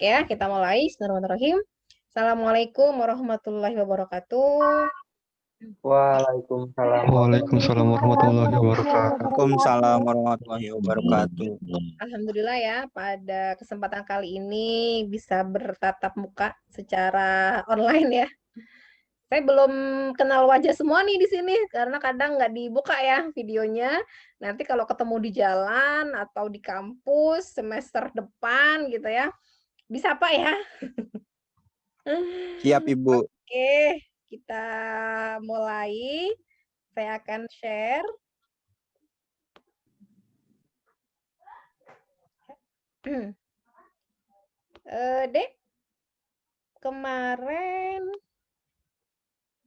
Ya, kita mulai. Bismillahirrahmanirrahim. Assalamualaikum warahmatullahi wabarakatuh. Waalaikumsalam Waalaikumsalam warahmatullahi wabarakatuh. Waalaikumsalam warahmatullahi wabarakatuh. Alhamdulillah ya, pada kesempatan kali ini bisa bertatap muka secara online ya. Saya belum kenal wajah semua nih di sini karena kadang nggak dibuka ya videonya. Nanti kalau ketemu di jalan atau di kampus semester depan gitu ya, bisa apa ya? Siap, Ibu. Oke, kita mulai. Saya akan share. Dek, kemarin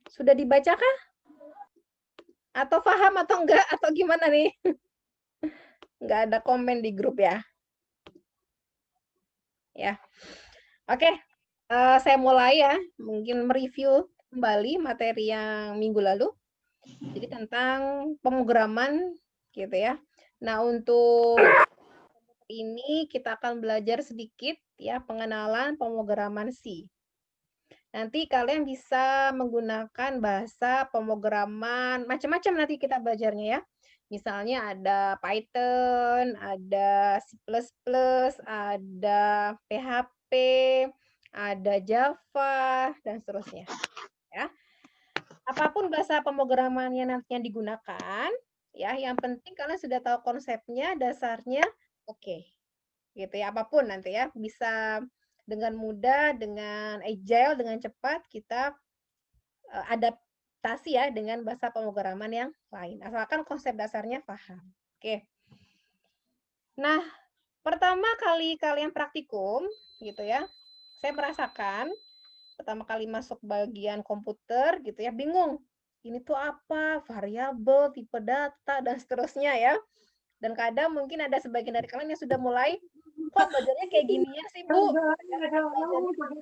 sudah dibacakan? Atau paham atau enggak? Atau gimana nih? Enggak ada komen di grup ya. Ya, oke. Saya mulai ya. Mungkin mereview kembali materi yang minggu lalu. Jadi tentang pemrograman gitu ya. Nah, untuk ini kita akan belajar sedikit ya pengenalan pemrograman C. Nanti kalian bisa menggunakan bahasa pemrograman macam-macam nanti kita belajarnya ya. Misalnya ada Python, ada C++, ada PHP, ada Java, dan seterusnya. Ya. Apapun bahasa pemrograman yang nantinya digunakan, ya, yang penting kalian sudah tahu konsepnya, dasarnya, oke. Gitu ya, apapun nanti ya, bisa dengan mudah, dengan agile, dengan cepat kita adaptasi ya dengan bahasa pemrograman yang lain. Asalkan konsep dasarnya paham. Oke. Nah, pertama kali kalian praktikum gitu ya, saya merasakan pertama kali masuk bagian komputer gitu ya, bingung. Ini tuh apa? Variabel, tipe data, dan seterusnya ya. Dan kadang mungkin ada sebagian dari kalian yang sudah mulai, kok belajarnya kayak gini ya sih, Bu?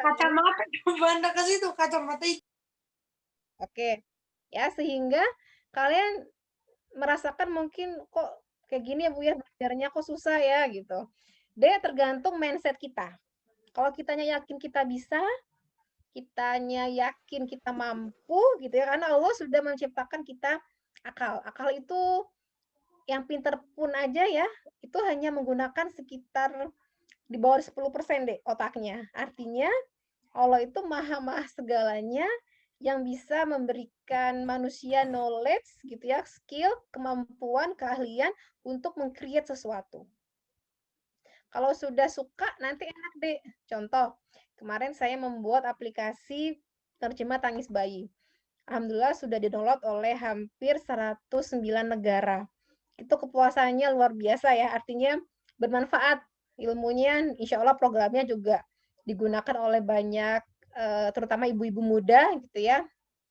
Kacamata, banda ke situ, kacamata itu. Oke, ya sehingga kalian merasakan mungkin kok kayak gini ya Bu ya, belajarnya kok susah ya gitu. Dia tergantung mindset kita. Kalau kitanya yakin kita bisa, kitanya yakin kita mampu gitu ya, karena Allah sudah menciptakan kita akal. Akal itu yang pinter pun aja ya, itu hanya menggunakan sekitar di bawah 10% deh otaknya. Artinya Allah itu maha segalanya yang bisa memberikan manusia knowledge gitu ya, skill, kemampuan, keahlian untuk meng-create sesuatu. Kalau sudah suka nanti enak deh. Contoh, kemarin saya membuat aplikasi terjemah tangis bayi. Alhamdulillah sudah di-download oleh hampir 109 negara. Itu kepuasannya luar biasa ya, artinya bermanfaat ilmunya, insya Allah programnya juga digunakan oleh banyak terutama ibu-ibu muda gitu ya,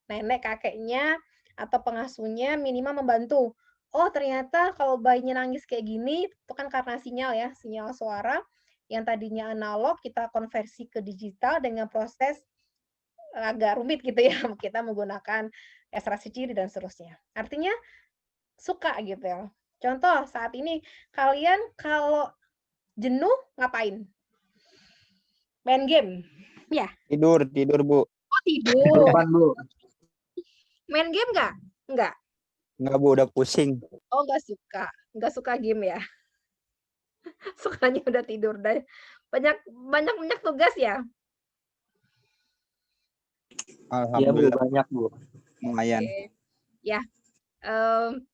nenek kakeknya atau pengasuhnya minimal membantu. Oh ternyata kalau bayinya nangis kayak gini itu kan karena sinyal ya, sinyal suara yang tadinya analog kita konversi ke digital dengan proses agak rumit gitu ya, kita menggunakan ekstraksi ciri dan seterusnya. Artinya suka gitu ya. Contoh saat ini kalian kalau jenuh ngapain? Main game. Ya. Tidur, Bu. Oh, tidur. Depan, Bu. Main game nggak? Nggak. Enggak, Bu, udah pusing. Oh, nggak suka. Nggak suka game ya. Sukanya udah tidur dan banyak tugas ya. Alhamdulillah. Ya, Bu, banyak, Bu. Lumayan. Oke. Ya.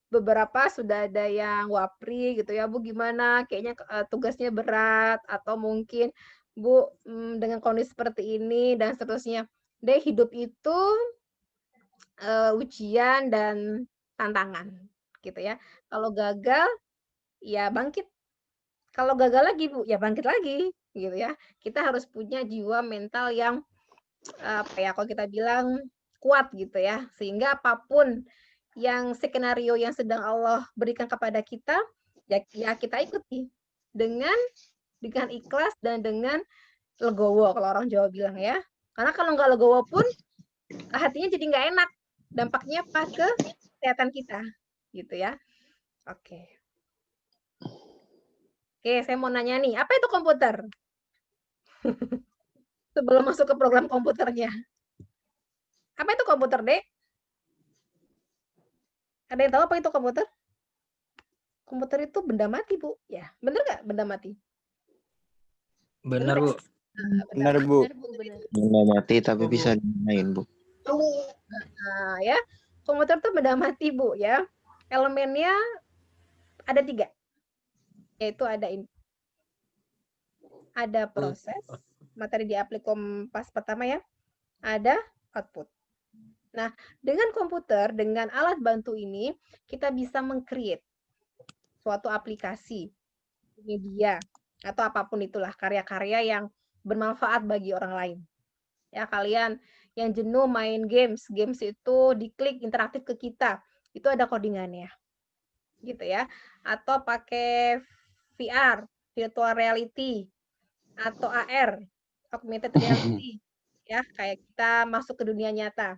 Beberapa sudah ada yang wapri gitu ya, Bu gimana? Kayaknya tugasnya berat atau mungkin Bu dengan kondisi seperti ini dan seterusnya. Deh hidup itu ujian dan tantangan gitu ya. Kalau gagal ya bangkit. Kalau gagal lagi Bu ya bangkit lagi gitu ya. Kita harus punya jiwa mental yang apa ya kalau kita bilang kuat gitu ya. Sehingga apapun yang skenario yang sedang Allah berikan kepada kita, ya kita ikuti dengan ikhlas dan dengan legowo kalau orang Jawa bilang ya. Karena kalau nggak legowo pun hatinya jadi nggak enak. Dampaknya apa ke kesehatan kita, gitu ya. Oke. Oke, saya mau nanya nih, apa itu komputer? sebelum masuk ke program komputernya. Apa itu komputer, Dek? Ada yang tahu apa itu komputer? Komputer itu benda mati, Bu. Ya, bener nggak benda mati? Benar, Bu. Benar, Bu. Benda mati tapi bisa dimain, Bu. Nah, ya. Komputer itu benda mati, Bu, ya. Elemennya ada 3. Yaitu ada proses, materi di Aplikom pas pertama ya. Ada output. Nah, dengan komputer, dengan alat bantu ini, kita bisa meng-create suatu aplikasi, media, atau apapun itulah, karya-karya yang bermanfaat bagi orang lain. Ya, kalian yang jenuh main games itu diklik interaktif ke kita, itu ada codingannya. Gitu ya. Atau pakai VR, virtual reality, atau AR, augmented reality. Ya, kayak kita masuk ke dunia nyata.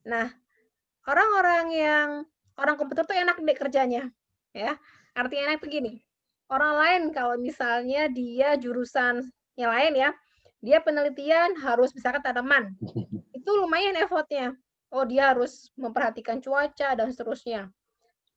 Nah, orang komputer tuh enak deh kerjanya, ya. Artinya enak tuh gini. Orang lain kalau misalnya dia jurusannya lain ya, dia penelitian harus misalkan tanaman. Itu lumayan effortnya. Oh, dia harus memperhatikan cuaca dan seterusnya.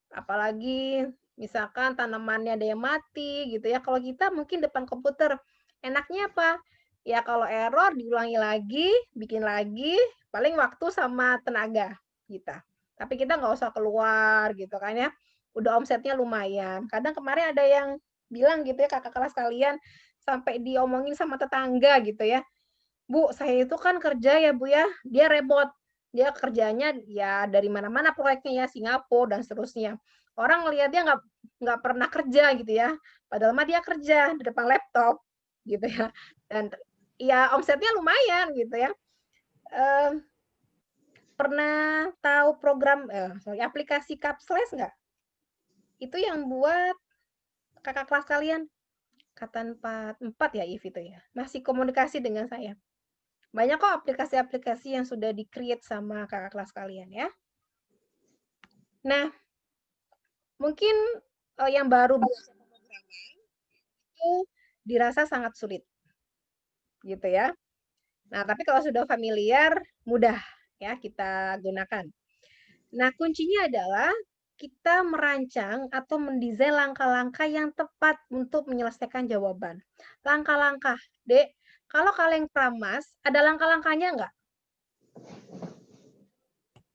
Apalagi misalkan tanamannya ada yang mati gitu ya. Kalau kita mungkin depan komputer, enaknya apa? Ya kalau error diulangi lagi, bikin lagi, paling waktu sama tenaga kita. Tapi kita nggak usah keluar gitu kan ya. Udah omsetnya lumayan. Kadang kemarin ada yang bilang gitu ya, kakak kelas kalian, sampai diomongin sama tetangga gitu ya. Bu, saya itu kan kerja ya Bu ya, dia remote. Dia kerjanya ya dari mana-mana proyeknya ya, Singapura dan seterusnya. Orang ngelihatnya nggak pernah kerja gitu ya. Padahal mah dia kerja di depan laptop gitu ya. Dan ya omsetnya lumayan gitu ya. Pernah tahu program aplikasi Capsles nggak? Itu yang buat kakak kelas kalian angkatan 4 ya If itu ya. Masih komunikasi dengan saya. Banyak kok aplikasi-aplikasi yang sudah di-create sama kakak kelas kalian ya. Nah, mungkin yang baru belajar pemrograman itu dirasa sangat sulit. Gitu ya. Nah, tapi kalau sudah familiar, mudah ya kita gunakan. Nah, kuncinya adalah kita merancang atau mendesain langkah-langkah yang tepat untuk menyelesaikan jawaban. Langkah-langkah, Dek. Kalau kalian pramas, ada langkah-langkahnya nggak?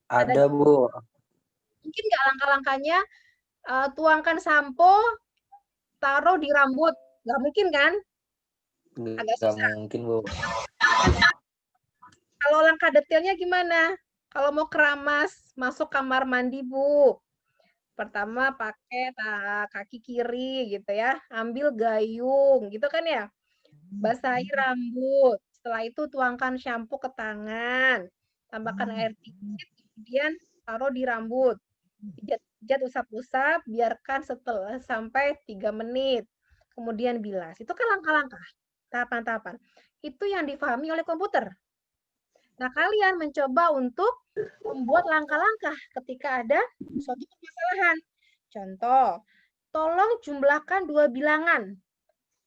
Ada, Bu. Mungkin nggak langkah-langkahnya tuangkan sampo, taruh di rambut. Nggak mungkin kan? Agak Nggak susah. mungkin, Bu. Kalau langkah detailnya gimana? Kalau mau keramas, masuk kamar mandi, Bu. Pertama pakai kaki kiri gitu ya. Ambil gayung gitu kan ya. Basahi rambut. Setelah itu tuangkan shampoo ke tangan. Tambahkan air dikit, kemudian taruh di rambut. Pijat usap-usap, biarkan sampai 3 menit. Kemudian bilas. Itu kan langkah-langkah, tahapan-tahapan. Itu yang difahami oleh komputer. Nah, kalian mencoba untuk membuat langkah-langkah ketika ada suatu permasalahan. Contoh, tolong jumlahkan 2 bilangan.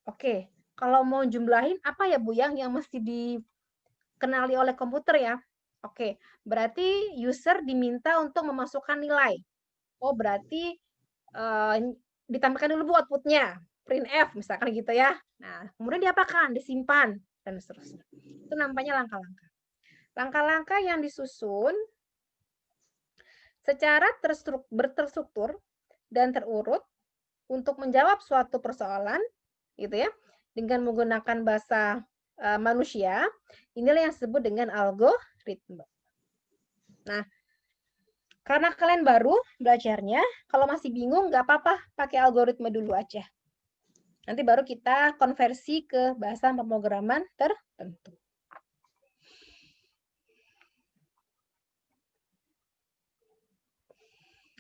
Oke, kalau mau jumlahin apa ya Bu yang mesti dikenali oleh komputer ya? Oke, berarti user diminta untuk memasukkan nilai. Oh, berarti ditambahkan dulu Bu outputnya, printf misalkan gitu ya. Nah, kemudian diapakan? Disimpan dan seterusnya. Itu namanya langkah-langkah. Langkah-langkah yang disusun secara berterstruktur dan terurut untuk menjawab suatu persoalan, gitu ya, dengan menggunakan bahasa manusia. Inilah yang disebut dengan algoritma. Nah, karena kalian baru belajarnya, kalau masih bingung nggak apa-apa, pakai algoritma dulu aja. Nanti baru kita konversi ke bahasa pemrograman tertentu.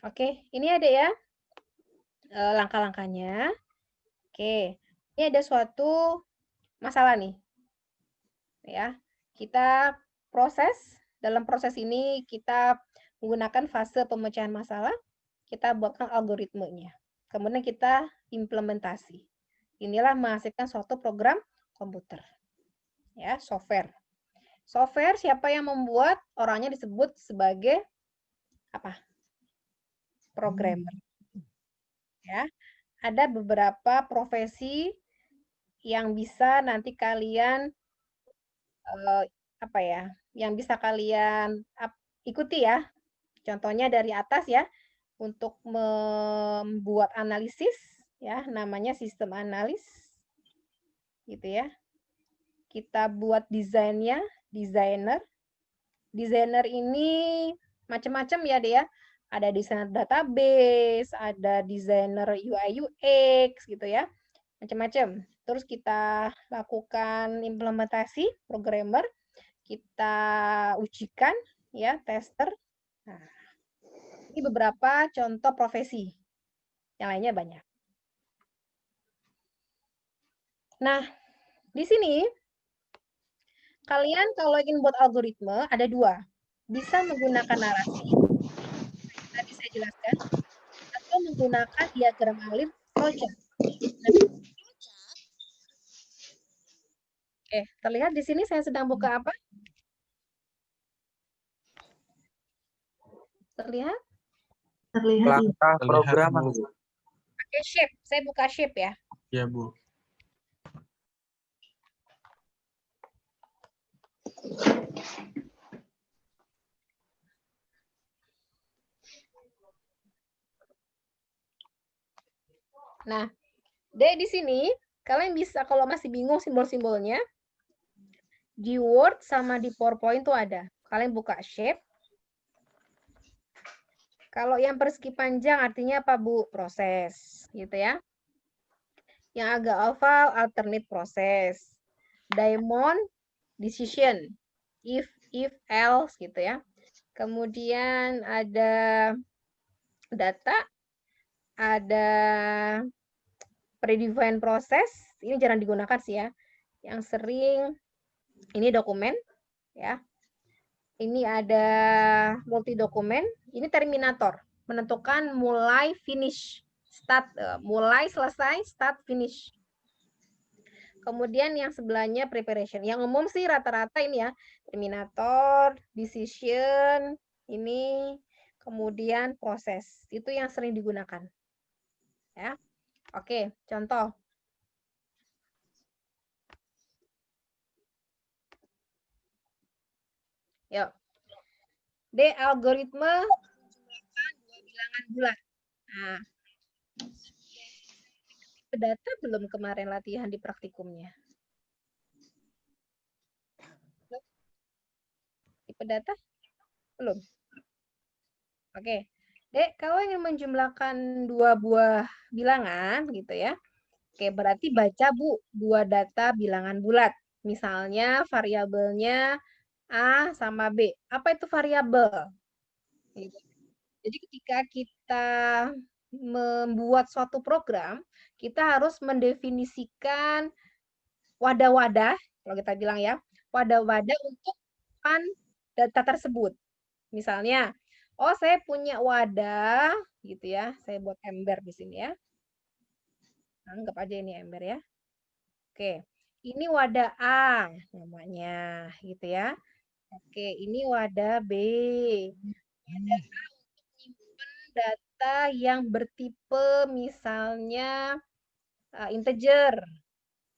Oke, ini ada ya langkah-langkahnya. Oke, ini ada suatu masalah nih. Ya, kita dalam proses ini kita menggunakan fase pemecahan masalah, kita buatkan algoritmenya. Kemudian kita implementasi. Inilah menghasilkan suatu program komputer. Ya, software. Software siapa yang membuat? Orangnya disebut sebagai apa? Programmer. Ya, ada beberapa profesi yang bisa nanti kalian apa ya? Yang bisa kalian ikuti ya. Contohnya dari atas ya. Untuk membuat analisis ya, namanya sistem analis. Gitu ya. Kita buat desainnya, desainer. Desainer ini macam-macam ya dia. Ada desainer database, ada desainer UI UX gitu ya. Macam-macam. Terus kita lakukan implementasi programmer, kita ujikan ya, tester. Nah, ini beberapa contoh profesi. Yang lainnya banyak. Nah, di sini kalian kalau ingin buat algoritma ada dua. Bisa menggunakan narasi, tadi saya jelaskan, atau menggunakan diagram alit flowchart. Oke, terlihat di sini saya sedang buka apa? Terlihat? Langkah program, Bu. Pakai shape. Saya buka shape ya. Ya, Bu. Nah, di sini kalian bisa kalau masih bingung simbol-simbolnya, di Word sama di PowerPoint tuh ada. Kalian buka shape. Kalau yang persegi panjang artinya apa, Bu? Proses, gitu ya. Yang agak oval, alternate proses. Diamond, decision. If, else, gitu ya. Kemudian ada data, ada predefined process. Ini jarang digunakan sih ya. Yang sering, ini dokumen, ya. Ini ada multi dokumen. Ini terminator, menentukan mulai finish, start, mulai selesai, start finish. Kemudian yang sebelahnya preparation. Yang umum sih rata-rata ini ya, terminator, decision, ini, kemudian proses. Itu yang sering digunakan. Ya. Oke, contoh. Yuk. Algoritma menjumlahkan dua bilangan bulat. Nah, data belum kemarin latihan di praktikumnya. Tipe data? Belum. Oke. Dek, kalau ingin menjumlahkan dua buah bilangan gitu ya. Oke, berarti baca Bu, dua data bilangan bulat. Misalnya variabelnya A sama B. Apa itu variabel? Gitu. Jadi ketika kita membuat suatu program, kita harus mendefinisikan wadah-wadah, kalau kita bilang ya, wadah-wadah untuk data tersebut. Misalnya, oh saya punya wadah, gitu ya, saya buat ember di sini ya. Anggap aja ini ember ya. Oke, ini wadah A namanya, gitu ya. Oke, ini wadah B. Wadah A untuk menyimpan data yang bertipe misalnya integer.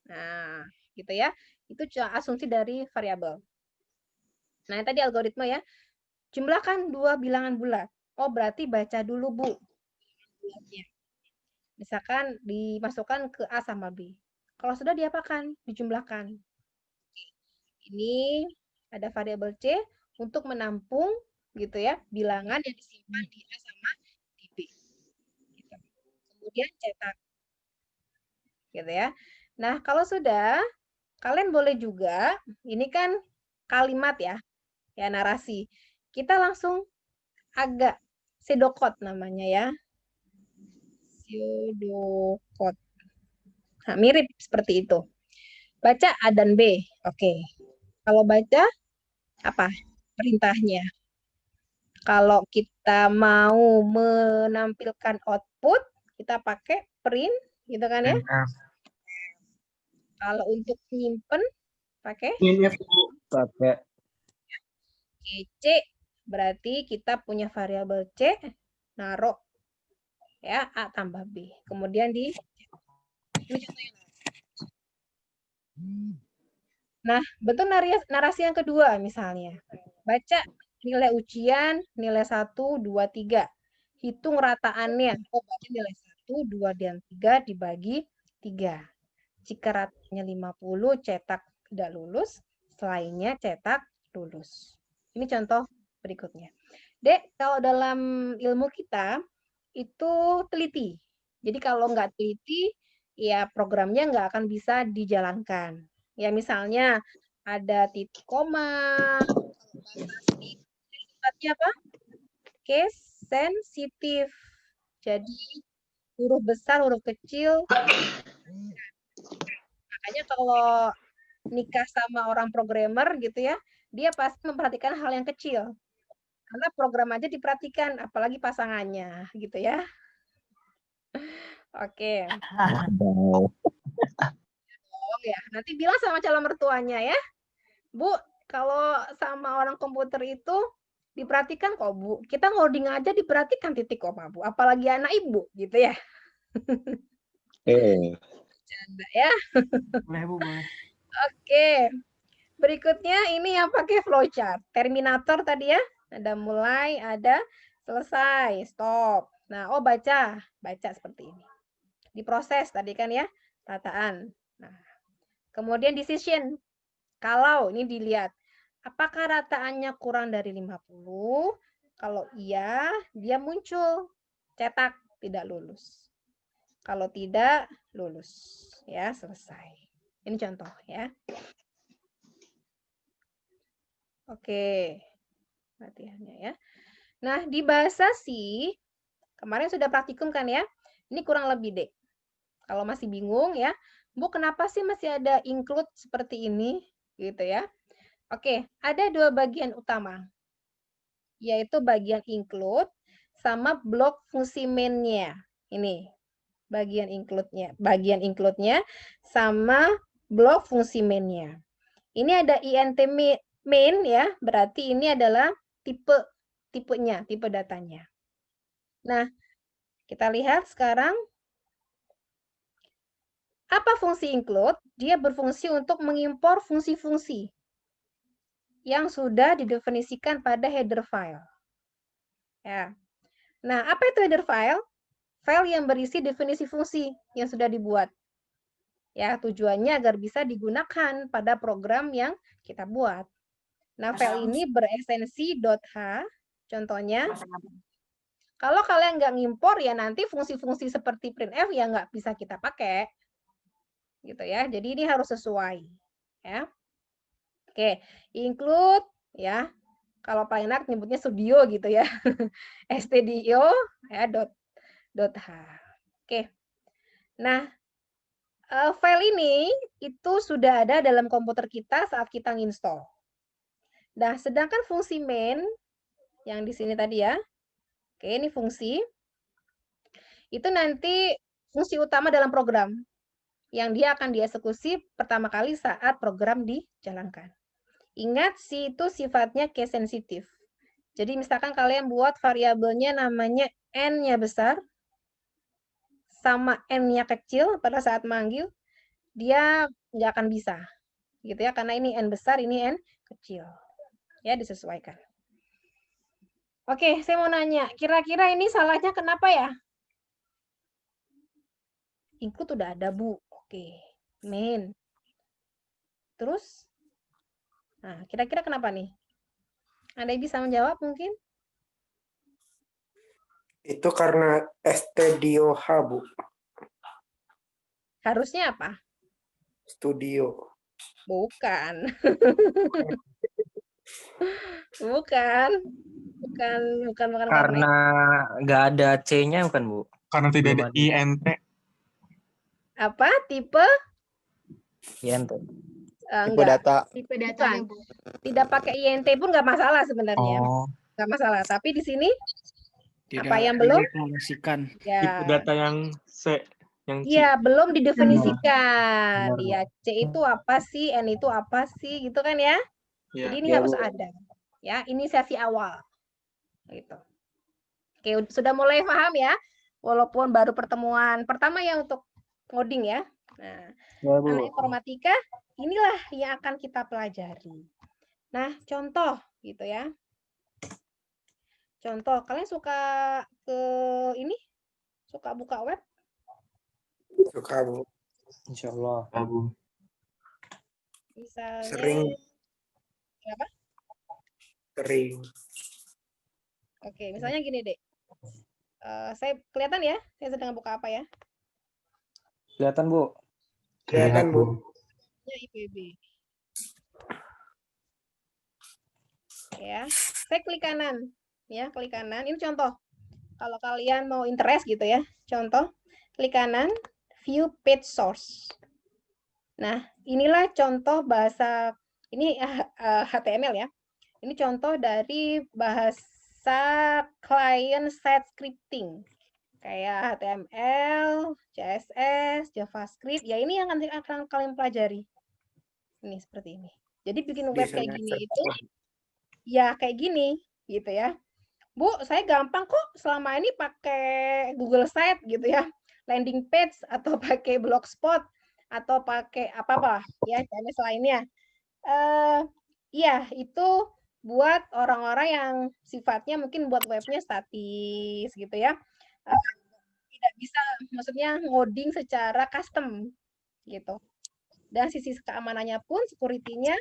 Nah, gitu ya. Itu asumsi dari variabel. Nah, tadi algoritma ya. Jumlahkan dua bilangan bulat. Oh, berarti baca dulu, Bu. Bulatnya. Misalkan dimasukkan ke A sama B. Kalau sudah diapakan? Dijumlahkan. Ini ada variabel C untuk menampung gitu ya, bilangan yang disimpan di A sama di B. Gitu. Kemudian cetak. Gitu ya. Nah, kalau sudah, kalian boleh juga, ini kan kalimat ya, ya narasi. Kita langsung agak pseudocode namanya ya. Pseudocode. Nah, mirip seperti itu. Baca A dan B. Oke. Kalau baca, apa perintahnya? Kalau kita mau menampilkan output, kita pakai print, gitu kan ya. Kalau untuk nyimpen, Pakai? Minus Bu. Pakai. Oke, C. Berarti kita punya variabel C, naruh ya A tambah B. Kemudian di ini contohnya. Nah, bentuk narasi yang kedua misalnya. Baca nilai ujian, nilai 1, 2, 3. Hitung rataannya. Oh, berarti nilai 1, 2, dan 3 dibagi 3. Jika ratanya 50, cetak tidak lulus. Selainnya cetak lulus. Ini contoh berikutnya. Dek, kalau dalam ilmu kita, itu teliti. Jadi kalau nggak teliti, ya programnya nggak akan bisa dijalankan. Ya misalnya ada titik koma, sifatnya apa? Case sensitif. Jadi huruf besar, huruf kecil. Makanya kalau nikah sama orang programmer gitu ya, dia pasti memperhatikan hal yang kecil. Karena program aja diperhatikan, apalagi pasangannya gitu ya. Oke. Wow. Oh ya, nanti bilang sama calon mertuanya ya. Bu, kalau sama orang komputer itu diperhatikan kok, Bu. Kita ngoding aja diperhatikan titik koma, Bu. Apalagi anak ibu gitu ya. Canda ya. Boleh Bu, boleh. Oke. Berikutnya ini yang pakai flowchart. Terminator tadi ya. Ada mulai, ada selesai, stop. Nah, oh baca seperti ini. Diproses tadi kan ya, rataan. Nah, kemudian decision. Kalau ini dilihat, apakah rataannya kurang dari 50? Kalau iya, dia muncul. Cetak, tidak lulus. Kalau tidak, lulus. Ya, selesai. Ini contoh ya. Oke. Latihannya ya. Nah, di bahasa C, kemarin sudah praktikum kan ya? Ini kurang lebih deh. Kalau masih bingung ya, Bu, kenapa sih masih ada include seperti ini? Gitu ya. Oke, ada dua bagian utama, yaitu bagian include sama blok fungsi main-nya. Ini bagian include-nya sama blok fungsi main-nya. Ini ada int main ya, berarti ini adalah tipenya, tipe datanya. Nah, kita lihat sekarang apa fungsi include? Dia berfungsi untuk mengimpor fungsi-fungsi yang sudah didefinisikan pada header file. Ya. Nah, apa itu header file? File yang berisi definisi fungsi yang sudah dibuat. Ya, tujuannya agar bisa digunakan pada program yang kita buat. Nah, file ini beresensi .h, contohnya. Kalau kalian nggak ngimpor, ya nanti fungsi-fungsi seperti printf ya nggak bisa kita pakai. Gitu ya, jadi ini harus sesuai. Ya. Oke, include ya. Kalau paling enak nyebutnya studio gitu ya. stdio ya .h. Oke. Nah, file ini itu sudah ada dalam komputer kita saat kita nginstall. Nah, sedangkan fungsi main yang di sini tadi ya. Oke, ini fungsi. Itu nanti fungsi utama dalam program yang dia akan dieksekusi pertama kali saat program dijalankan. Ingat, C itu sifatnya case sensitif. Jadi misalkan kalian buat variabelnya namanya N-nya besar, sama N-nya kecil pada saat manggil, dia nggak akan bisa. Gitu ya, karena ini N besar, ini N kecil. Ya, disesuaikan. Oke, saya mau nanya, kira-kira ini salahnya kenapa ya? Include udah ada, Bu. Oke, main. Terus? Nah, kira-kira kenapa nih? Ada yang bisa menjawab mungkin? Itu karena Studio H, Bu. Harusnya apa? Studio. Bukan. Bukan Karena nggak ada C-nya bukan, Bu? Karena tidak ada Belum ada. INT. Apa? Tipe? INT. Tipe data. Tipe datanya, Bu. Tidak pakai INT pun nggak masalah sebenarnya. Oh, Nggak masalah. Tapi di sini Tidak apa yang belum? dideklarasikan. Ya. tipe data yang C Iya, belum didefinisikan. Ya, C itu apa sih, N itu apa sih, gitu kan ya? Jadi ini harus ada. Ya, inisiasi awal. Gitu. Oke, sudah mulai paham ya? Walaupun baru pertemuan pertama ya untuk ngoding ya. Nah, anak informatika inilah yang akan kita pelajari. Nah, contoh gitu ya. Contoh, kalian suka ke ini? Suka buka web? Suka, Bu. Insya Allah. Misalnya Sering. apa? Sering. Oke, misalnya gini, Dek. Saya kelihatan ya? Saya sedang buka apa ya? Kelihatan, Bu. Kelihatan, Bu. Ya, IPB. Ya, saya klik kanan. Ya, klik kanan. Ini contoh. Kalau kalian mau interest gitu ya. Contoh, klik kanan, view page source. Nah, inilah contoh bahasa, ini HTML ya. Ini contoh dari bahasa client-side scripting. Kayak HTML, CSS, JavaScript. Ya ini yang akan kalian pelajari. Ini seperti ini. Jadi bikin web kayak gini itu, ya kayak gini gitu ya. Bu, saya gampang kok selama ini pakai Google Site gitu ya. Landing page atau pakai Blogspot atau pakai apa-apa ya, CMS lainnya. Iya, itu buat orang-orang yang sifatnya mungkin buat webnya statis gitu ya. Tidak bisa, maksudnya ngoding secara custom gitu. Dan sisi keamanannya pun, security-nya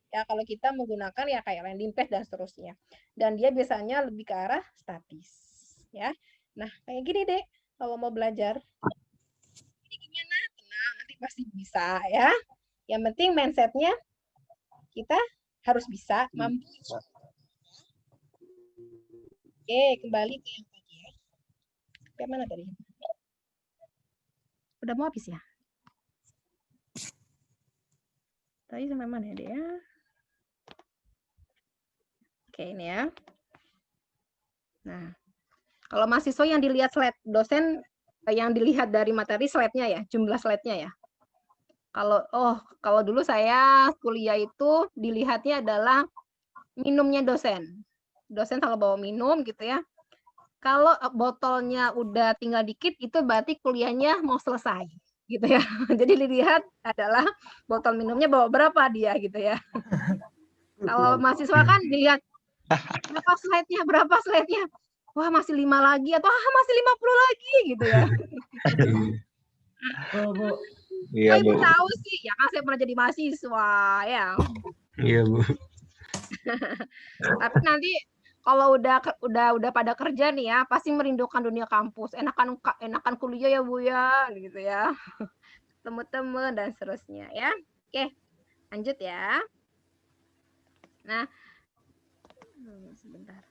ya kalau kita menggunakan ya kayak landing page dan seterusnya. Dan dia biasanya lebih ke arah statis ya. Nah, kayak gini deh kalau mau belajar. Ini gimana? Tenang, nanti pasti bisa ya. Yang penting mindset-nya kita harus bisa, mampu. Oke, kembali ke yang tadi ya. Kayak mana tadi? Udah mau habis ya? Tadi sampai mana ya dia? Oke, ini ya. Nah, kalau mahasiswa yang dilihat slide, dosen yang dilihat dari materi slide-nya ya, jumlah slide-nya ya. Kalau dulu saya kuliah itu dilihatnya adalah minumnya dosen. Dosen selalu bawa minum gitu ya. Kalau botolnya udah tinggal dikit, itu berarti kuliahnya mau selesai gitu ya. Jadi dilihat adalah botol minumnya bawa berapa dia gitu ya. Kalau mahasiswa kan dilihat berapa slide-nya. Wah, masih 5 lagi atau masih 50 lagi gitu ya. Iya, Ibu Bu. tahu sih, ya kan saya pernah jadi mahasiswa ya. Iya, Bu. Tapi nanti kalau udah pada kerja nih ya, pasti merindukan dunia kampus. Enakan kuliah ya Bu ya, gitu ya. Teman-teman dan seterusnya ya. Oke, lanjut ya. Nah, sebentar.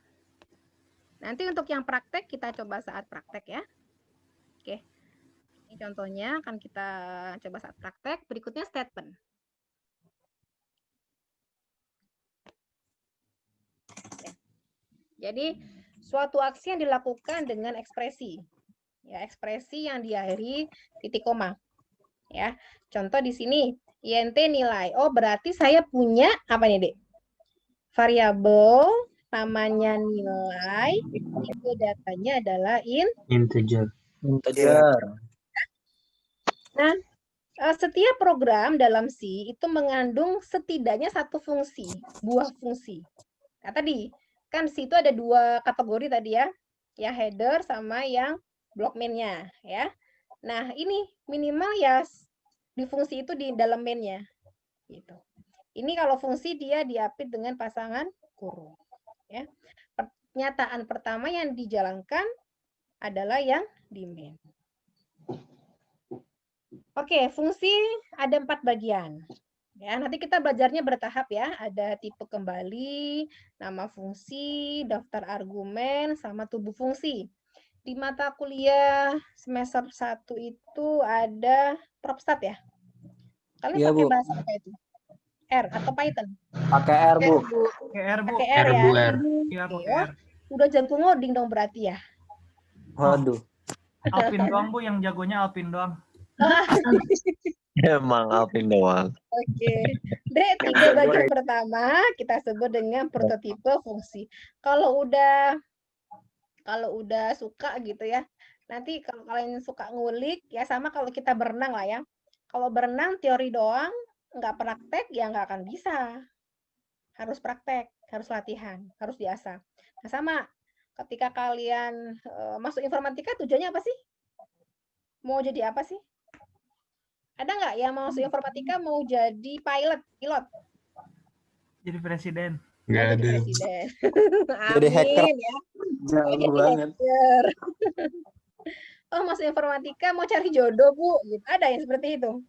Nanti untuk yang praktek kita coba saat praktek ya. Oke. Ini contohnya akan kita coba saat praktek. Berikutnya statement. Oke. Jadi suatu aksi yang dilakukan dengan ekspresi. Ya, ekspresi yang diakhiri titik koma. Ya. Contoh di sini, INT nilai. Oh, berarti saya punya apa nih, Dek? Variabel namanya nilai, tipe datanya adalah Integer. Nah, setiap program dalam C itu mengandung setidaknya satu fungsi, buah fungsi. Nah, tadi kan C itu ada 2 kategori tadi ya. Ya header sama yang block main-nya ya. Nah, ini minimal ya di fungsi itu di dalam main-nya gitu. Ini kalau fungsi dia diapit dengan pasangan kurung ya. Pernyataan pertama yang dijalankan adalah yang di main. Oke, fungsi ada 4 bagian. Ya, nanti kita belajarnya bertahap ya. Ada tipe kembali, nama fungsi, daftar argumen, sama tubuh fungsi. Di mata kuliah semester 1 itu ada PropStat ya. Kalian Iya, pakai Bu. bahasa apa itu? R atau Python? Pakai R, Bu. Pakai R ya. R, Bu, R. Iya, Oke, wah, udah jago ngoding dong berarti ya. Waduh. Alvin doang Bu, yang jagonya Alvin doang. Emang Alvin doang. Oke. Dek, tipe bagian pertama kita sebut dengan prototipe fungsi. Kalau udah suka gitu ya, nanti kalau kalian suka ngulik, ya sama kalau kita berenang lah ya. Kalau berenang teori doang, nggak praktek, ya nggak akan bisa. Harus praktek, harus latihan, harus diasah. Nah sama, ketika kalian masuk informatika tujuannya apa sih? Mau jadi apa sih? Ada nggak yang mau masuk informatika mau jadi pilot? Jadi presiden. Nggak Jadi ada. presiden. Jadi hacker. Amin ya. Jauh Jadi banget. hacker. Oh, masuk informatika mau cari jodoh, Bu. Gitu. Ada yang seperti itu.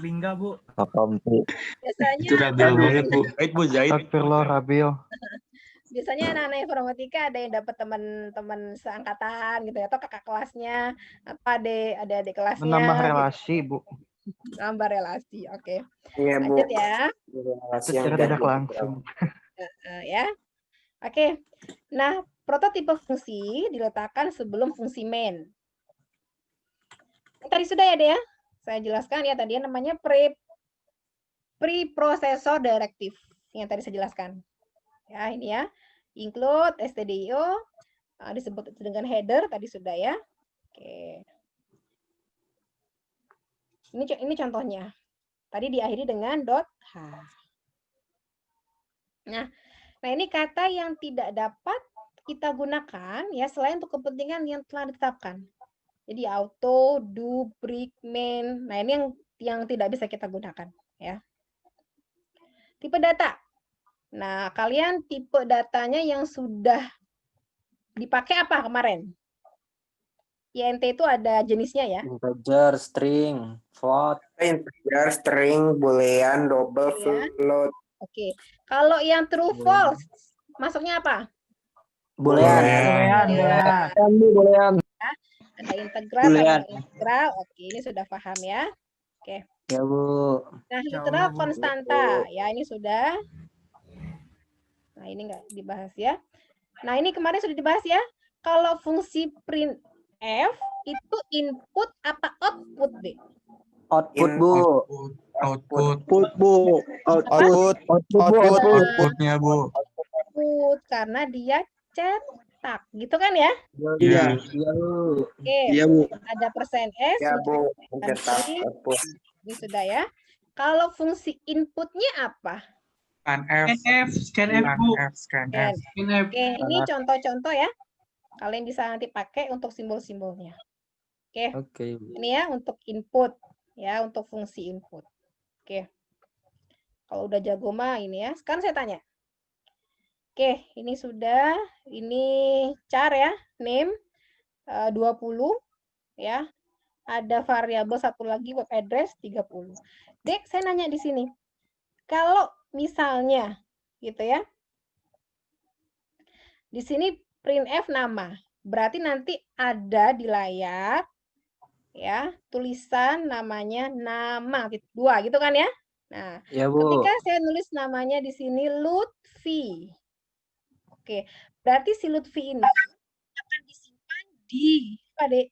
Lingga Bu. Apaan tuh? Biasanya Itu Rabil banget, Bu. Bu Zaid. Astagfirullah, Rabil. biasanya anak-anak informatika ada yang dapat teman-teman seangkatan gitu ya, atau kakak kelasnya, atau adik kelasnya. Menambah relasi, Bu. Nambah relasi. Oke. Iya Bu. Lanjut ya. Relasi yang Secara tidak langsung. Ya. Oke. Nah, prototipe fungsi diletakkan sebelum fungsi main. Tadi sudah ya, Dea? Saya jelaskan ya tadi namanya preprocessor directive yang tadi saya jelaskan. Ya, ini ya. Include stdio disebut dengan header tadi sudah ya. Oke. Ini contohnya. Tadi diakhiri dengan .h. Nah, ini kata yang tidak dapat kita gunakan ya selain untuk kepentingan yang telah ditetapkan. Jadi auto, do, break, main. Nah, ini yang tidak bisa kita gunakan ya. Tipe data. Nah, kalian tipe datanya yang sudah dipakai apa kemarin? INT itu ada jenisnya ya. Integer, string, float. integer, string, boolean, double, Ya. float. Oke. Kalau yang true false masuknya apa? Boolean. Boolean. Ada integral, Boolean. tambah integral. Oke, ini sudah paham ya. Oke. Ya, Bu. Nah, Insya literal Allah, Bu. konstanta. Ya, ini sudah. Nah, ini enggak dibahas ya. Nah, ini kemarin sudah dibahas ya. Kalau fungsi printf itu input apa output, deh? Output, Bu. Output Bu. Outputnya, Bu. Output karena dia cetak, gitu kan ya? Iya. Iya, Bu. Oke. Iya Bu. Ada persen S. Ya Bu. Nanti. Cetak output. Ini sudah ya. Kalau fungsi inputnya apa? Scanf Bu. Scan. Oke, ini contoh-contoh ya. Kalian bisa nanti pakai untuk simbol-simbolnya. Oke. Oke, Bu. Ini ya untuk input ya, untuk fungsi input. Oke. Kalau udah jago mah ini ya. Sekarang saya tanya. Oke, ini sudah, ini char ya, name 20 ya. Ada variabel satu lagi web address 30. Dek, saya nanya di sini. Kalau misalnya gitu ya. Di sini printf nama. Berarti nanti ada di layar ya, tulisan namanya nama dua gitu kan ya? Nah, Ya, Bu. ketika saya nulis namanya di sini Lutfi. Oke, berarti si Lutfi ini akan disimpan di apa, Dek?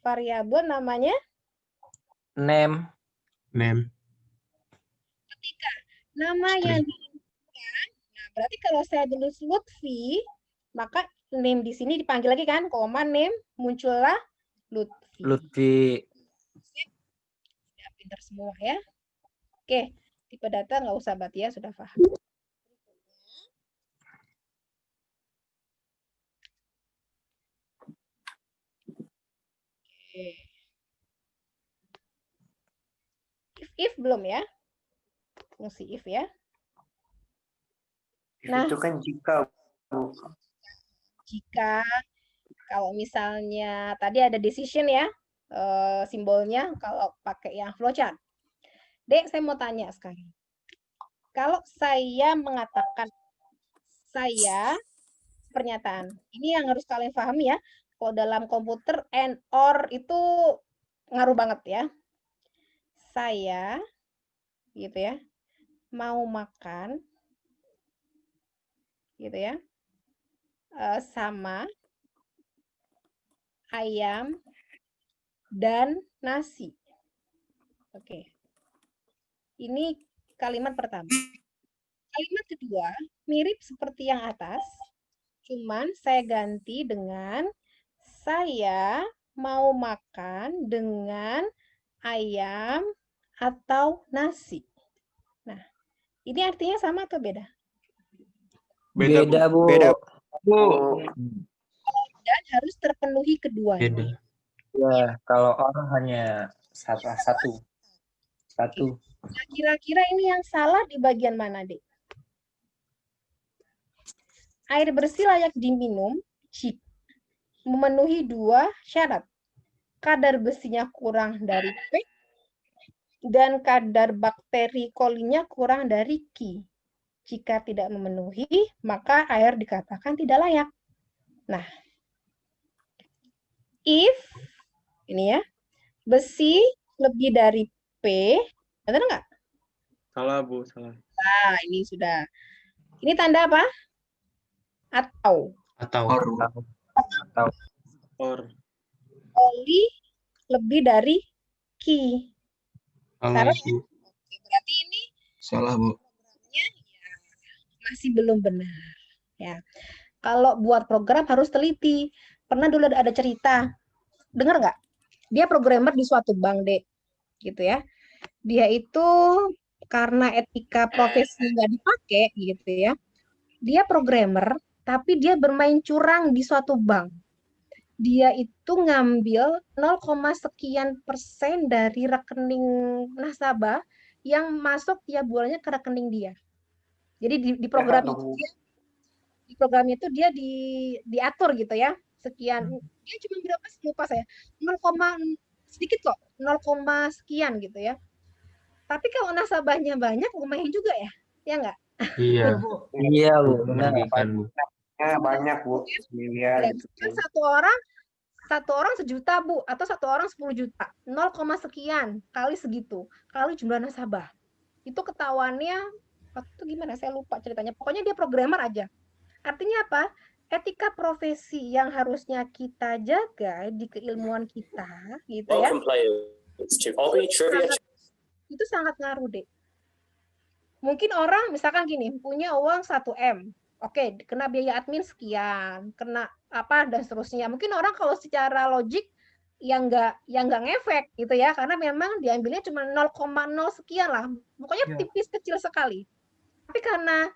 Variabel namanya Name. ketika nama yang diinputkan. Nah, berarti kalau saya tulis Lutfi, maka name di sini dipanggil lagi kan, koma name muncullah Lutfi. Lutfi. Ya, pintar semua ya. Oke, tipe data nggak usah berarti ya, sudah paham. Oke. If belum ya. Fungsi if ya. Nah, Itu kan jika Bu. Jika kalau misalnya tadi ada decision ya, simbolnya kalau pakai yang flowchart. Dek, saya mau tanya sekarang. Kalau saya mengatakan saya pernyataan, ini yang harus kalian pahami ya. Kalau dalam komputer and or itu ngaruh banget ya. Saya gitu ya, mau makan gitu ya. sama ayam dan nasi. Oke. Ini kalimat pertama. Kalimat kedua mirip seperti yang atas, cuman saya ganti dengan saya mau makan dengan ayam atau nasi. Nah, ini artinya sama atau beda? Beda, Bu. Beda. Bu. Dan harus terpenuhi keduanya. Beda. Ya, kalau orang hanya satu. Nah, kira-kira ini yang salah di bagian mana, Dek? Air bersih layak diminum jika memenuhi 2 syarat. Kadar besinya kurang dari P dan kadar bakteri kolinya kurang dari Q. Jika tidak memenuhi, maka air dikatakan tidak layak. Nah, if ini ya, besi lebih dari P, benar nggak? Salah, Bu. Salah. Nah, ini sudah. Ini tanda apa? Atau. Or. Oli lebih dari Q. Salah, Taruh ya. Bu. Oke, berarti ini Salah, Bu. programnya ya masih belum benar. Ya. Kalau buat program harus teliti. Pernah dulu ada cerita, dengar nggak? Dia programmer di suatu bank, Dek. Gitu ya. Dia itu karena etika profesi nggak dipakai gitu ya. Dia programmer, tapi dia bermain curang di suatu bank. Dia itu ngambil 0, sekian persen dari rekening nasabah yang masuk tiap bulannya ke rekening dia. Jadi di program itu dia diatur gitu ya. Sekian, dia cuma berapa sih lupa saya. 0, sedikit kok, 0, sekian gitu ya. Tapi kalau nasabahnya banyak lumayan juga ya. Ya enggak? Iya. Iya, Bu. Benar. Merugikan, Bu. Ya, banyak, Bu. Miliar Ya, gitu. kan satu orang 1 juta, Bu, atau 1 orang 10 juta. 0, sekian kali segitu, kali jumlah nasabah. Itu ketahuannya waktu itu gimana? Saya lupa ceritanya. Pokoknya dia programmer aja. Artinya apa? Etika profesi yang harusnya kita jaga di keilmuan kita, gitu ya. Itu sangat ngaruh, Dek. Mungkin orang misalkan gini, punya uang 1 M. Oke, kena biaya admin sekian, kena apa dan seterusnya. Mungkin orang kalau secara logik yang nggak ngefek gitu ya, karena memang diambilnya cuma 0,0 sekian lah. Pokoknya tipis kecil sekali. Tapi karena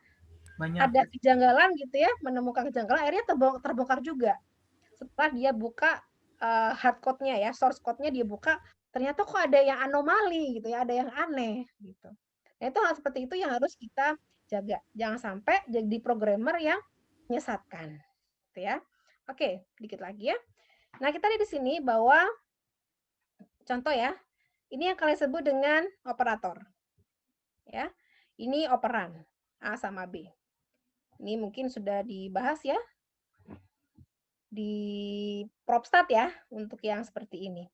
ada kejanggalan gitu ya, menemukan kejanggalan, akhirnya terbongkar juga. Setelah dia buka hard code-nya ya, source code-nya dia buka, ternyata kok ada yang anomali gitu ya, ada yang aneh gitu. Nah, itu hal seperti itu yang harus kita jaga. Jangan sampai jadi programmer yang menyesatkan. Gitu ya. Oke, dikit lagi ya. Nah, kita lihat di sini bahwa contoh ya, ini yang kalian sebut dengan operator. Ya. Ini operan A sama B. Ini mungkin sudah dibahas ya di Propstat ya untuk yang seperti ini.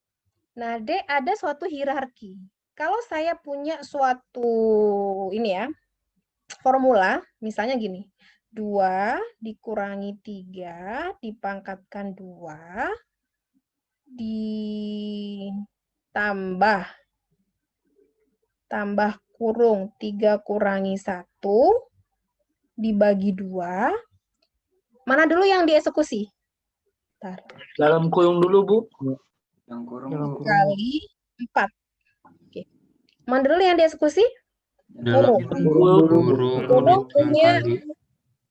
Nah, D, ada suatu hierarki. Kalau saya punya suatu ini ya, formula, misalnya gini, 2 dikurangi 3 dipangkatkan 2 tambah kurung 3 kurangi 1 dibagi 2. Mana dulu yang dieksekusi? Bentar. Dalam kurung dulu, Bu. Yang kurung. Kali 4. Oke. Mana dulu yang dieksekusi? Dalam Kurung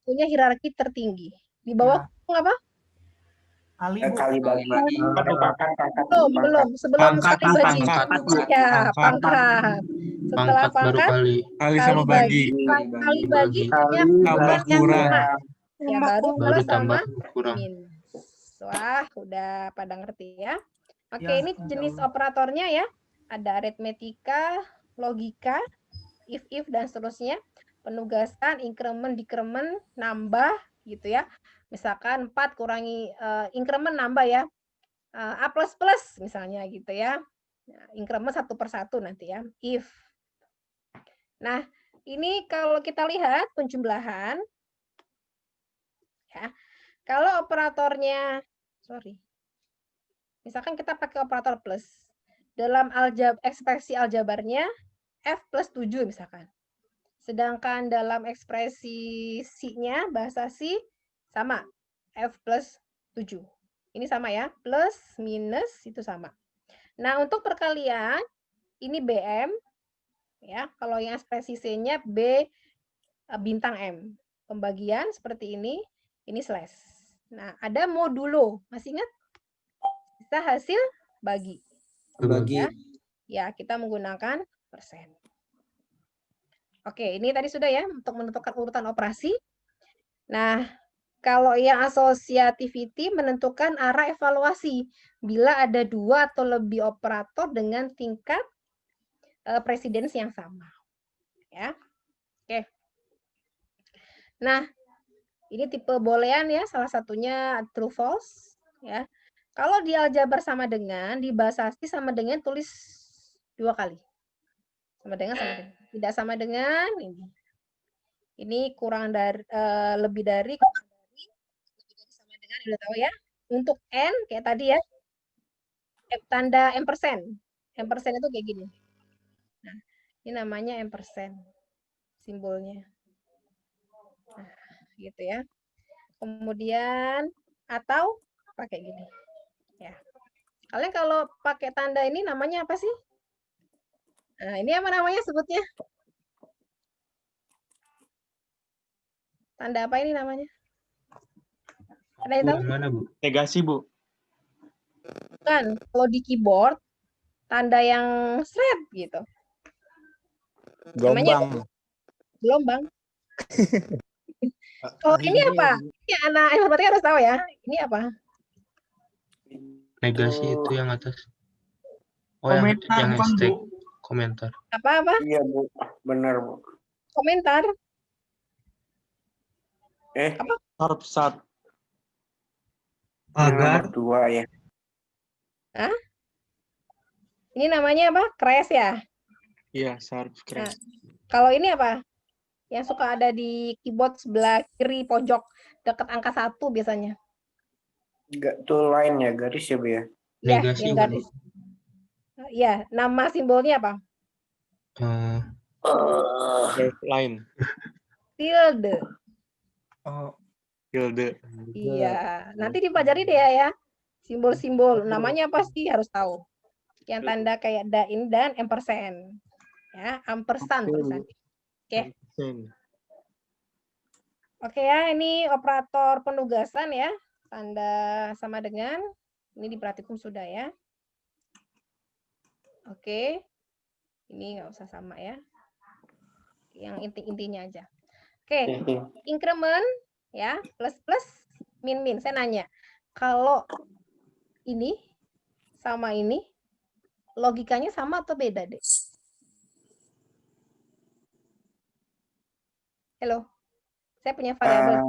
punya hierarki tertinggi. Di bawah kurung apa? Kali bagi. Belum. Sebelum kali bagi. Ya, pangkat. Setelah pangkat, kali sama bagi. Kali bagi punya Tambah kurang. Ya, baru Baru plus sama tambah kurang. minus. Wah, udah pada ngerti ya. Oke, Ya, ini jenis operatornya ya. Ada aritmetika, logika, if dan seterusnya. Penugasan, increment, decrement, nambah gitu ya. Misalkan 4 kurangi increment nambah ya. A plus plus misalnya gitu ya. Nah, increment 1 per 1 nanti ya. If. Nah, ini kalau kita lihat penjumlahan ya. Kalau operatornya, misalkan kita pakai operator plus. Dalam ekspresi aljabarnya F plus 7 misalkan. Sedangkan dalam ekspresi C-nya, bahasa C, sama. F plus 7. Ini sama ya, plus, minus, itu sama. Nah, untuk perkalian, ini BM, ya. Kalau yang ekspresi C-nya B bintang M. Pembagian seperti ini slash. Nah, ada modulo. Masih ingat? Kita hasil bagi. Bagi. Ya, kita menggunakan persen. Oke, ini tadi sudah ya, untuk menentukan urutan operasi. Nah, kalau yang associativity menentukan arah evaluasi. Bila ada 2 atau lebih operator dengan tingkat precedence yang sama. Ya. Oke. Nah, ini tipe boolean ya, salah satunya true false ya. Kalau di aljabar sama dengan, di bahasa C sama dengan tulis 2 kali. Sama dengan. Tidak sama dengan ini. Ini kurang dari lebih dari sama dengan, udah tahu ya. Untuk N kayak tadi ya. Tanda M%. M% itu kayak gini. Nah, ini namanya M% simbolnya. Nah, gitu ya. Kemudian atau pakai gini. Ya. Kalian kalau pakai tanda ini namanya apa sih? Nah, ini apa namanya sebutnya? Tanda apa ini namanya? Ada yang tahu? Mana, Bu? Negasi, Bu. Kan, kalau di keyboard, tanda yang seret gitu. Gelombang. Gelombang. Oh, ini apa? Ini anak informatika harus tahu ya. Ini apa? Negasi itu yang atas. Oh, Komentar, yang bukan, hashtag Bu. komentar. Apa-apa? Iya, Bu. Benar, Bu. Komentar. Sat. Nomor 2 ya. Hah? Ini namanya apa? Crash ya? Iya, subscribe. Nah, kalau ini apa? Yang suka ada di keyboard sebelah kiri pojok dekat angka 1 biasanya. Tuh line ya, garis ya, Bu ya. Iya, Negasi, yang Bu. garis. Iya, nama simbolnya apa? Line. Tilde. Oh, tilde. Iya, nanti dipelajari deh ya. Simbol-simbol namanya apa sih harus tahu. Yang tanda kayak dain dan ampersand. Ya, ampersand tulisannya. Oke. Oke ya, ini operator penugasan ya. Tanda sama dengan ini di praktikum sudah ya. Oke. Ini nggak usah sama ya. Yang inti-intinya aja. Oke. Increment ya, plus plus, min min. Saya nanya, kalau ini sama ini logikanya sama atau beda, Dek? Halo. Saya punya variabel.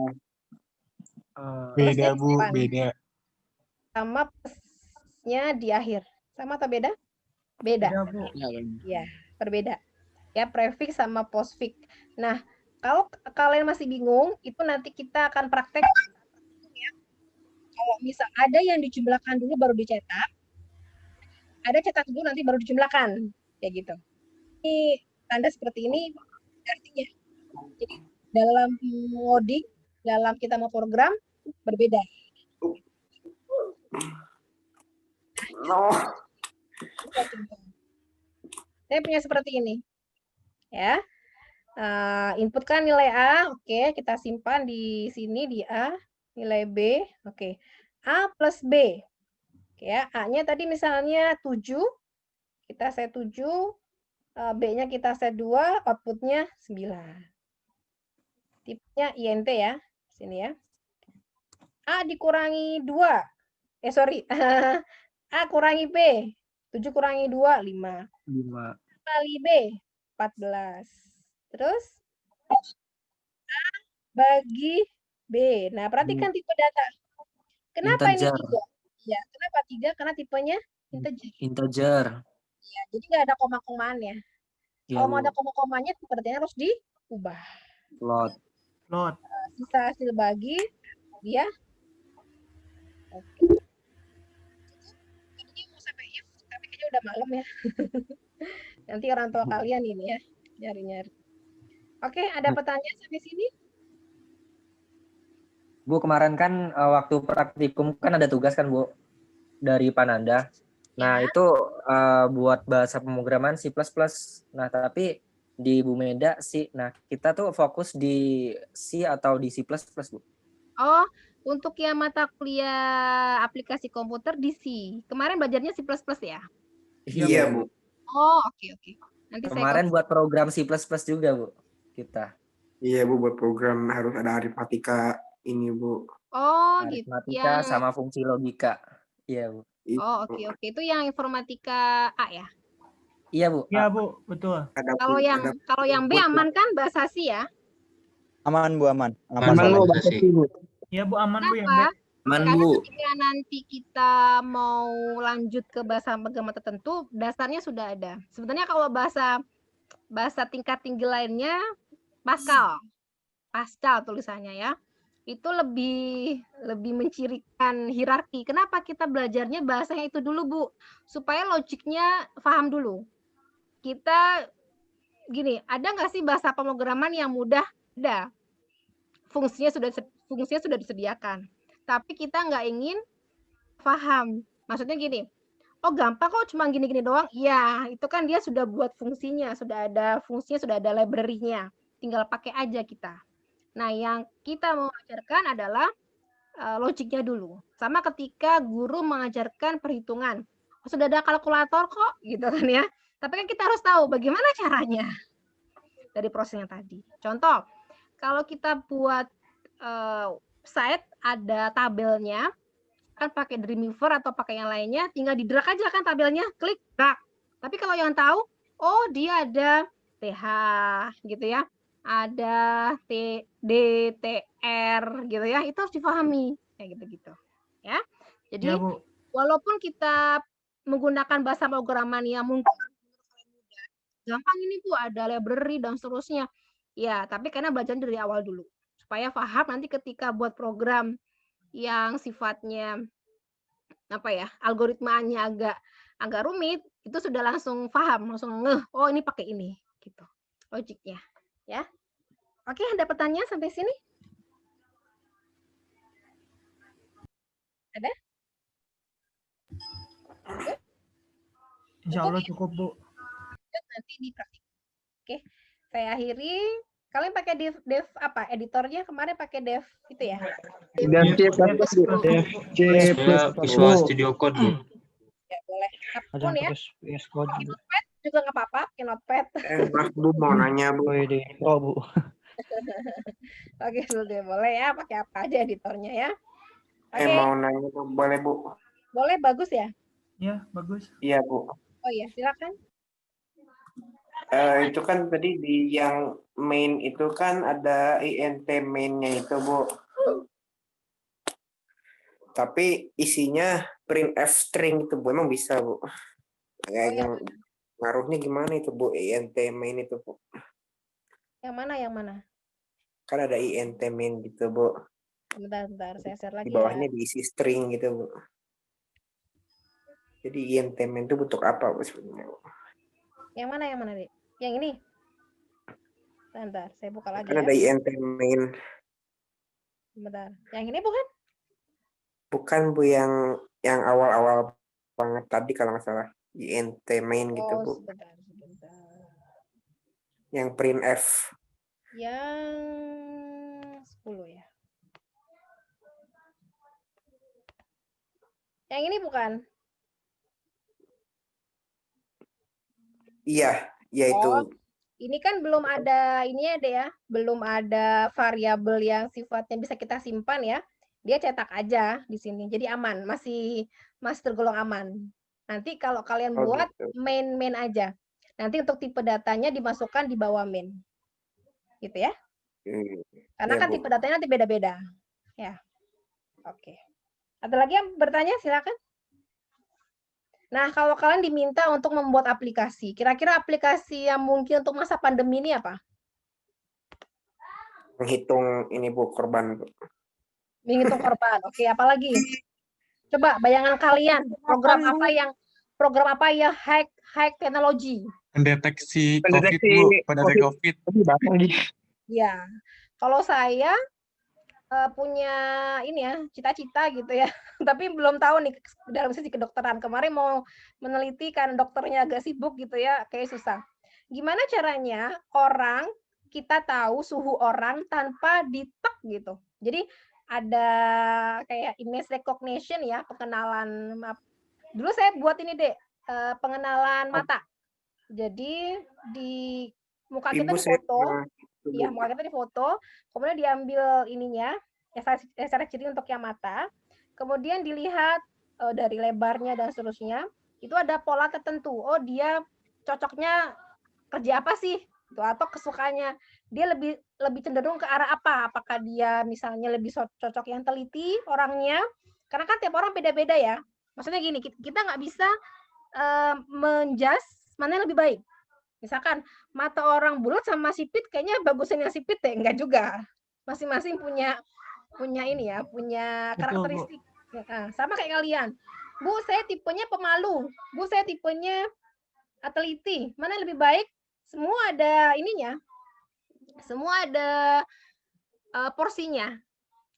Beda, Plusnya di Bu, depan. beda. Sama plusnya di akhir. Sama atau beda? Beda. Beda, Bu. Ya, berbeda. Ya, prefix sama postfix. Nah, kalau kalian masih bingung, itu nanti kita akan praktek. Ya. Kalau misal ada yang dijumlahkan dulu baru dicetak, ada cetak dulu nanti baru dijumlahkan, kayak gitu. Ini tanda seperti ini artinya. Jadi dalam ngoding, dalam kita mau program berbeda. No. Saya punya seperti ini. Ya. Inputkan nilai A, oke, kita simpan di sini di A, nilai B, oke. A plus B. Oke ya, A-nya tadi misalnya 7, kita set 7, B-nya kita set 2, outputnya 9. Tipenya INT ya, sini ya. A dikurangi 2, A kurangi B, 7 kurangi 2, 5. 5. Kali B, 14. Terus A bagi B. Nah, perhatikan tipe data. Kenapa Integer. ini 3? Ya, kenapa 3? Karena tipenya integer. Integer. Ya, jadi nggak ada koma-komaannya. Ya, Kalau mau Bu. ada koma-komanya, sepertinya harus diubah. Lot. Lot. Sisa hasil bagi dia udah malam ya. Nanti orang tua kalian ini ya nyari-nyari. Oke, ada pertanyaan sampai sini? Bu, kemarin kan waktu praktikum kan ada tugas kan Bu dari Pananda. Nah, itu buat bahasa pemrograman C++. Nah, tapi di Bu Meda sih. Nah, kita tuh fokus di C atau di C++, Bu. Oh, untuk yang mata kuliah aplikasi komputer di C. Kemarin belajarnya C++ ya? Iya, Bu. Oh, oke. Nanti Kemarin buat program C++ juga, Bu. Kita. Iya, Bu, buat program harus ada aritmatika ini, Bu. Oh, gitu. Aritmatika sama fungsi logika. Iya, Bu. Oh, oke. Itu yang informatika A ya? Iya, Bu. Iya, Bu, betul. Kalau yang B aman kan bahasa C ya? Aman Bu, aman. Aman, Bu, bahasa C. Iya, Bu, aman Bu yang B. Kenapa? Aman, Karena Bu. ketika nanti kita mau lanjut ke bahasa pemrograman tertentu, dasarnya sudah ada. Sebenarnya kalau bahasa tingkat tinggi lainnya, Pascal tulisannya ya, itu lebih mencirikan hierarki. Kenapa kita belajarnya bahasanya itu dulu, Bu? Supaya logiknya paham dulu. Kita gini, ada nggak sih bahasa pemrograman yang mudah? Ada. Fungsinya sudah disediakan. Tapi kita nggak ingin paham. Maksudnya gini, oh gampang kok cuma gini-gini doang. Iya, itu kan dia sudah buat fungsinya, sudah ada library-nya. Tinggal pakai aja kita. Nah, yang kita mau ajarkan adalah logiknya dulu. Sama ketika guru mengajarkan perhitungan. Sudah ada kalkulator kok, gitu kan ya. Tapi kan kita harus tahu bagaimana caranya dari prosesnya tadi. Contoh, kalau kita buat site ada tabelnya, kan pakai Dreamweaver atau pakai yang lainnya, tinggal di drag aja kan tabelnya, klik drag. Tapi kalau yang tahu, oh dia ada TH gitu ya, ada DTR gitu ya, itu harus dipahami kayak gitu-gitu ya. Jadi ya, walaupun kita menggunakan bahasa pemrograman yang mungkin gampang ini Bu, ada library dan seterusnya. Ya, tapi karena belajar dari awal dulu supaya paham nanti ketika buat program yang sifatnya algoritmanya agak rumit, itu sudah langsung paham, langsung ngeh, oh ini pakai ini gitu logiknya ya. Oke, ada pertanyaan sampai sini? Ada? Insya Allah cukup Bu. Nanti di praktik. Oke, saya akhiri. Kalian pakai dev apa? Editornya kemarin pakai dev itu ya? Dan C++, Visual Studio Code, Bu. Ya, boleh. Apapun ya. Notepad juga nggak apa-apa, pakai notepad. Maaf Bu, mau nanya Bu. Bu. Oke, sudah boleh ya, pakai apa aja editornya ya. Oke. Mau nanya Bu, boleh Bu? Boleh, bagus ya? Iya, bagus. Iya Bu. Oh iya, silakan. Itu kan tadi di yang main itu kan ada int main-nya itu Bu. Tapi isinya printf string itu Bu, emang bisa Bu? Yang ngaruhnya gimana itu Bu, int main itu Bu? Yang mana? Kan ada int main gitu Bu. Bentar, saya share lagi. Di bawahnya diisi string gitu Bu. Jadi int main itu bentuk apa Bu sebenarnya Bu? Yang mana, Dik? Yang ini? Bentar, saya buka lagi Kan ya. ada int main. Bentar. Yang ini bukan? Bukan Bu, yang awal-awal banget tadi kalau nggak salah. int main gitu Bu. Sebentar. Yang printf. Yang 10 ya. Yang ini bukan? Iya itu. Oh, ini kan belum ada ini ada ya, belum ada variabel yang sifatnya bisa kita simpan ya. Dia cetak aja di sini, jadi aman, masih tergolong aman. Nanti kalau kalian buat gitu. main aja, nanti untuk tipe datanya dimasukkan di bawah main, gitu ya. Karena kan tipe datanya nanti beda-beda, ya. Oke. Ada lagi yang bertanya? Silakan. Nah, kalau kalian diminta untuk membuat aplikasi, kira-kira aplikasi yang mungkin untuk masa pandemi ini apa? Menghitung ini Bu, korban Bu. Menghitung korban. Oke, apalagi? Coba bayangan kalian, program program apa ya high technology. Pendeteksi COVID, Pendeteksi Bu. Pendeteksi COVID. Ya, kalau saya punya ini ya cita-cita gitu ya, tapi belum tahu nih dalam sisi kedokteran. Kemarin mau meneliti kan dokternya agak sibuk gitu ya, kayak susah. Gimana caranya kita tahu suhu orang tanpa ditek gitu. Jadi ada kayak image recognition ya, pengenalan. Dulu saya buat ini deh, pengenalan mata. Jadi di muka kita difoto, ya muka kita difoto, kemudian diambil ininya, ekstra ciri untuk yang mata, kemudian dilihat dari lebarnya dan seterusnya, itu ada pola tertentu. Oh dia cocoknya kerja apa sih? Atau kesukaannya dia lebih cenderung ke arah apa? Apakah dia misalnya lebih cocok yang teliti orangnya? Karena kan tiap orang beda-beda ya. Maksudnya gini, kita nggak bisa menjudge mana yang lebih baik. Misalkan mata orang bulat sama sipit kayaknya bagusan yang sipit deh, enggak juga. Masing-masing punya ini ya, punya karakteristik. Nah, sama kayak kalian. Bu, saya tipenya pemalu. Bu, saya tipenya teliti. Mana yang lebih baik? Semua ada ininya. Semua ada porsinya.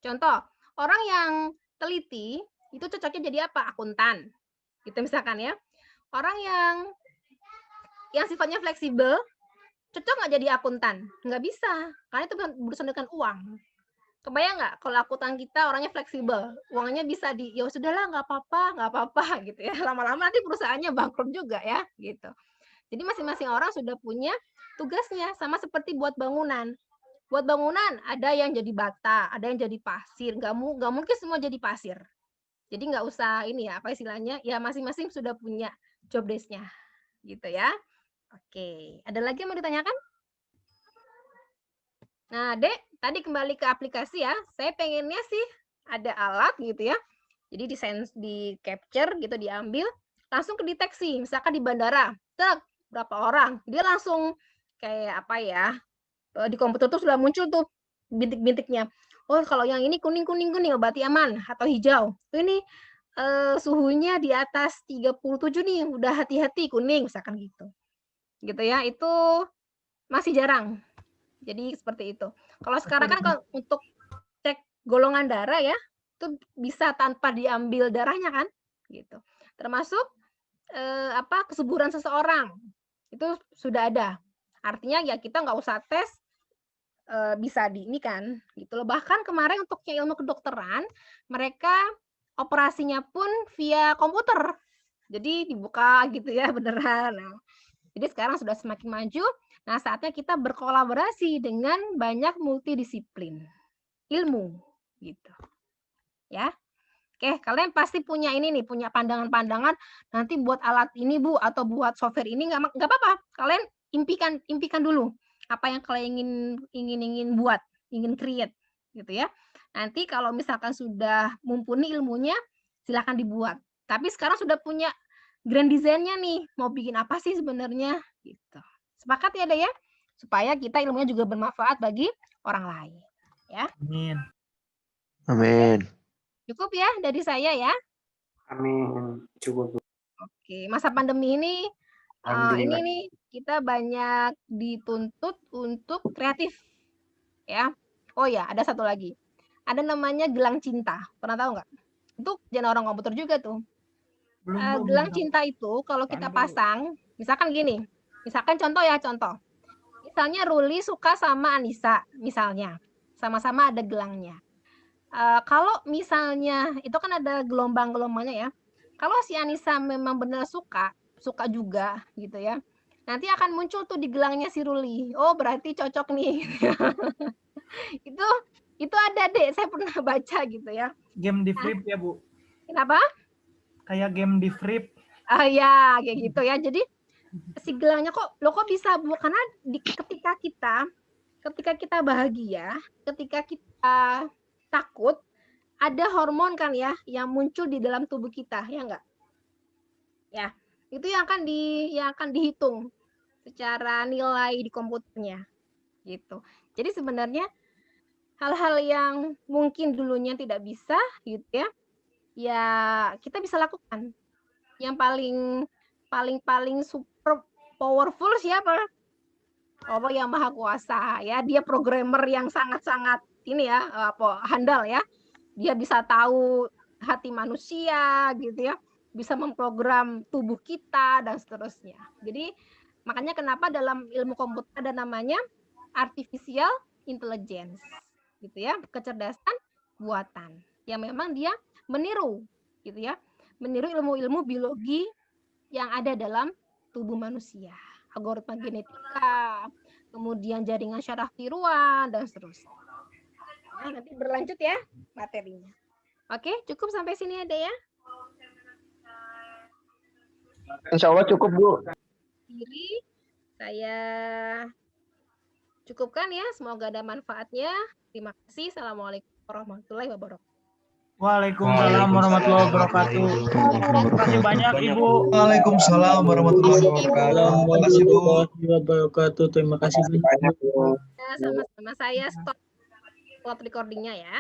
Contoh, orang yang teliti itu cocoknya jadi apa? Akuntan. Gitu misalkan ya. Orang yang sifatnya fleksibel, cocok nggak jadi akuntan? Nggak bisa, karena itu berurusan dengan uang. Kebayang nggak kalau akuntan kita orangnya fleksibel, uangnya bisa ya sudahlah nggak apa-apa gitu ya. Lama-lama nanti perusahaannya bangkrut juga ya, gitu. Jadi masing-masing orang sudah punya tugasnya, sama seperti buat bangunan. Buat bangunan ada yang jadi bata, ada yang jadi pasir, nggak mungkin semua jadi pasir. Jadi nggak usah ini ya, apa istilahnya, ya masing-masing sudah punya job desk-nya, gitu ya. Oke, ada lagi yang mau ditanyakan? Nah, Dek, tadi kembali ke aplikasi ya. Saya pengennya sih ada alat gitu ya. Jadi di capture gitu, diambil, langsung ke deteksi. Misalkan di bandara, berapa orang, dia langsung kayak apa ya, di komputer tuh sudah muncul tuh bintik-bintiknya. Oh, kalau yang ini kuning berarti aman, atau hijau. Ini suhunya di atas 37 nih, udah hati-hati kuning, misalkan gitu. Gitu ya, itu masih jarang. Jadi seperti itu. Kalau sekarang kan kalau untuk cek golongan darah ya, itu bisa tanpa diambil darahnya kan, gitu. Termasuk kesuburan seseorang itu sudah ada. Artinya ya kita nggak usah tes, bisa ini kan, gitu loh. Bahkan kemarin untuk yang ilmu kedokteran, mereka operasinya pun via komputer. Jadi dibuka gitu ya beneran. Nah, jadi sekarang sudah semakin maju. Nah, saatnya kita berkolaborasi dengan banyak multidisiplin ilmu gitu. Ya. Oke, kalian pasti punya ini nih, punya pandangan-pandangan nanti buat alat ini Bu atau buat software ini nggak apa-apa. Kalian impikan dulu apa yang kalian ingin buat, ingin create gitu ya. Nanti kalau misalkan sudah mumpuni ilmunya, silakan dibuat. Tapi sekarang sudah punya grand design-nya nih, mau bikin apa sih sebenarnya gitu. Sepakat ya, Dek ya? Supaya kita ilmunya juga bermanfaat bagi orang lain, ya. Amin. Amin. Cukup ya dari saya ya. Amin. Cukup. Oke, masa pandemi ini ini nih kita banyak dituntut untuk kreatif. Ya. Oh ya, ada satu lagi. Ada namanya gelang cinta. Pernah tahu nggak? Itu jangan orang komputer juga tuh. Gelang cinta itu kalau kita pasang, misalkan gini, misalkan contoh. Misalnya Ruli suka sama Anissa, misalnya, sama-sama ada gelangnya. Kalau misalnya itu kan ada gelombang-gelombangnya ya. Kalau si Anissa memang benar suka juga gitu ya. Nanti akan muncul tuh di gelangnya si Ruli. Oh berarti cocok nih. itu ada Dek, saya pernah baca gitu ya. Game di flip ya Bu. Kenapa? Kayak game di flip. Ya kayak gitu ya. Jadi si gelangnya kok bisa Bu, karena ketika kita bahagia, ketika kita takut, ada hormon kan ya yang muncul di dalam tubuh kita, ya enggak? Ya, itu yang akan dihitung secara nilai di komputernya gitu. Jadi sebenarnya hal-hal yang mungkin dulunya tidak bisa gitu ya kita bisa lakukan. Yang paling paling super powerful siapa? Allah yang Maha Kuasa ya. Dia programmer yang sangat-sangat ini ya, handal ya. Dia bisa tahu hati manusia gitu ya. Bisa memprogram tubuh kita dan seterusnya. Jadi makanya kenapa dalam ilmu komputer ada namanya artificial intelligence gitu ya, kecerdasan buatan yang memang dia meniru gitu ya, meniru ilmu-ilmu biologi yang ada dalam tubuh manusia, algoritma genetika, kemudian jaringan syaraf tiruan dan seterusnya. Nah, nanti berlanjut ya materinya. Oke, cukup sampai sini ada ya. Insya Allah cukup, Bu. Diri saya cukupkan ya, semoga ada manfaatnya. Terima kasih. Assalamualaikum warahmatullahi wabarakatuh. Waalaikumsalam warahmatullahi wabarakatuh. Terima kasih banyak Ibu. Waalaikumsalam warahmatullahi Terima kasih wabarakatuh. Terima kasih banyak. Ya, sama-sama. Saya stop recordingnya ya.